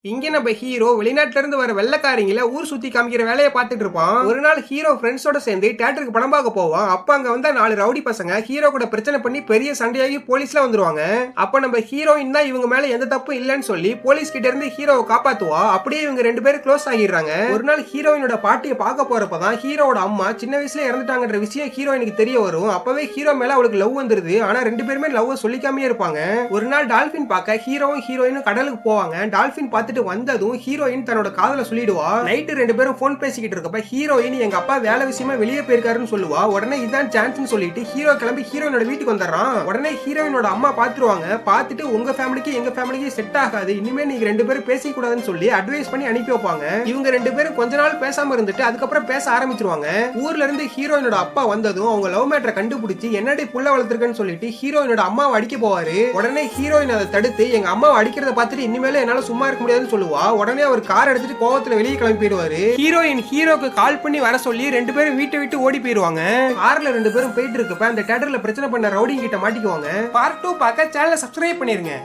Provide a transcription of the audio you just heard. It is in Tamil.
இங்க நம்ம ஹீரோ வெளிநாட்டுல இருந்து வர வெள்ளக்காரங்கள ஊர் சுத்தி காமிக்கிற வேலையை பார்த்துட்டு இருப்பான். ஒரு நாள் ஹீரோ ஃப்ரெண்ட்ஸோட சேர்ந்து தியேட்டருக்கு படம் பார்க்க போவான். அப்ப அங்க வந்த 4 ரவுடி பசங்க ஹீரோ கூட பிரச்சனை பண்ணி பெரிய சண்டையாகி போலீஸ்ல வந்துருவாங்க. அப்ப நம்ம ஹீரோயின் தான் இவங்க மேல எந்த தப்பும் இல்லன்னு சொல்லி போலீஸ் கிட்ட இருந்து ஹீரோவை காப்பாத்துவா. அப்படியே இவங்க 2 பேரும் க்ளோஸ் ஆகிடுறாங்க. ஒரு நாள் ஹீரோயினோட பாட்டியை பார்க்க போறப்பதான் ஹீரோட அம்மா சின்ன வயசுல இறந்துட்டாங்கன்ற விஷயம் ஹீரோயினுக்கு தெரிய வரும். அப்பவே ஹீரோ மேல அவளுக்கு லவ் வந்துருது. ஆனா 2 பேருமே லவ் சொல்லிக்காமே இருப்பாங்க. ஒரு நாள் டால்பின் பார்க்க ஹீரோவும் ஹீரோயினும் கடலுக்கு போவாங்க. டால்பின் பார்த்துட்டு வந்ததும் ஹீரோயின் தன்னோட காதல சொல்லிடுவா. நைட்டு 2 பேரும் போன் பேசிக்கிட்டு இருக்கப்ப ஹீரோயின் எங்க அப்பா வேலை விஷயமா வெளியே போயிருக்காருன்னு சொல்லுவா. உடனே இதான் சான்ஸ்னு சொல்லிட்டு ஹீரோ கிளம்பி ஹீரோயினோட வீட்டுக்கு வந்துடுறான். உடனே ஹீரோயினோட அம்மா பாத்துருவாங்க. பார்த்துட்டு உங்க ஃபேமிலிக்கு எங்க ஃபேமிலிக்கு செட் ஆகாது, இனிமே நீங்க 2 பேரும் பேசிக்க கூடாதுன்னு சொல்லி அட்வைஸ் பண்ணி அனுப்பி வைப்பாங்க. இவங்க 2 பேரும் கொஞ்ச நாள் பேசாம இருந்துட்டு அதுக்கப்புறம் பேச ஆரம்பிச்சிருவாங்க. ஊர்ல இருந்து ஹீரோயினோட அப்பா வந்ததும் அவங்க லவ் மேட்டரை கண்டுபிடிச்சு என்னடி புள்ள வளர்த்திருக்கன்னு சொல்லிட்டு ஹீரோயினோட அம்மாவை அடிக்க போவாரு. உடனே ஹீரோயின் அதை தடுத்து எங்க அம்மாவை அடிக்கிறத பார்த்துட்டு இனிமேல என்னால சும்மா இருக்க முடியாதுன்னு சொல்லுவா. உடனே அவர் கார் எடுத்துட்டு கோவத்துல வெளியே கிளம்பி போயிடுவாரு. ஹீரோயின் ஹீரோக்கு கால் பண்ணி வர சொல்லி 2 பேரும் வீட்டை விட்டு ஓடி போயிருவாங்க. கார்ல 2 பேரும் போயிட்டு இருக்கப்ப அந்த தியேட்டர்ல பிரச்சனை பண்ண ரவுடிங் கிட்ட மாட்டிக்குவாங்க. பார்ட் 2 பார்க்க சேனலை சப்ஸ்கிரைப் பண்ணிருங்க.